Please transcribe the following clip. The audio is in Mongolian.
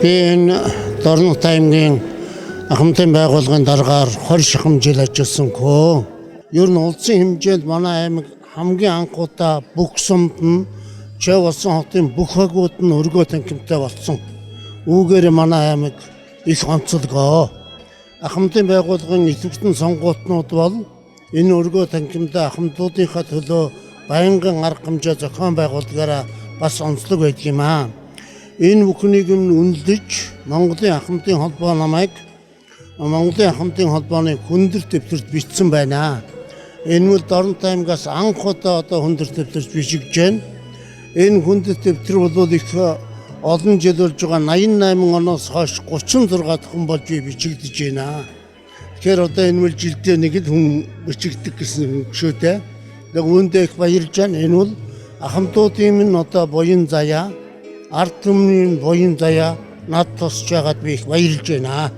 Би энэ Дорнот аймгийн ахмадын байгууллагын дараагаар 20 хэмжээл ажилласангүй. Ер нь улсын хэмжээнд манай аймаг хамгийн анхудаа бүх сумд нь Чав болсон хотын бүх хагууд нь өргөө танхимтай болсон. Үүгээр манай аймаг их онцлогоо. Ахмадын байгууллагын ихэвчлэн сонгуутнууд бол энэ өргөө танхимтай ахмадуудынхаа төлөө байнгын арга хэмжээ зохион байгууллагаараа бас онцлог байдаг юм аа. Энэ бүхнийг үнэлж Монголын ахмадын холбоо намайг Монголын ахмадын холбооны хүндэр дэвтэрт бичсэн байна. Энэ нь Дорнот аймгаас анх удаа хүндэр дэвтэрт бичигдэж байна. Энэ хүндэр дэвтэр бол их олон жил болж байгаа 88 оноос хойш 36 дахин болж бичигдэж байна. Тэгэхээр одоо энэ үл жилдээ нэг л хүн бичигдэх гэсэн үг шүү дээ. Яг үүндээ их баярлж байна. Энэ бол ахмадуудын минь одоо буян заяа, ард түмний буян заяа над тусч байгаад би их баярлж байна.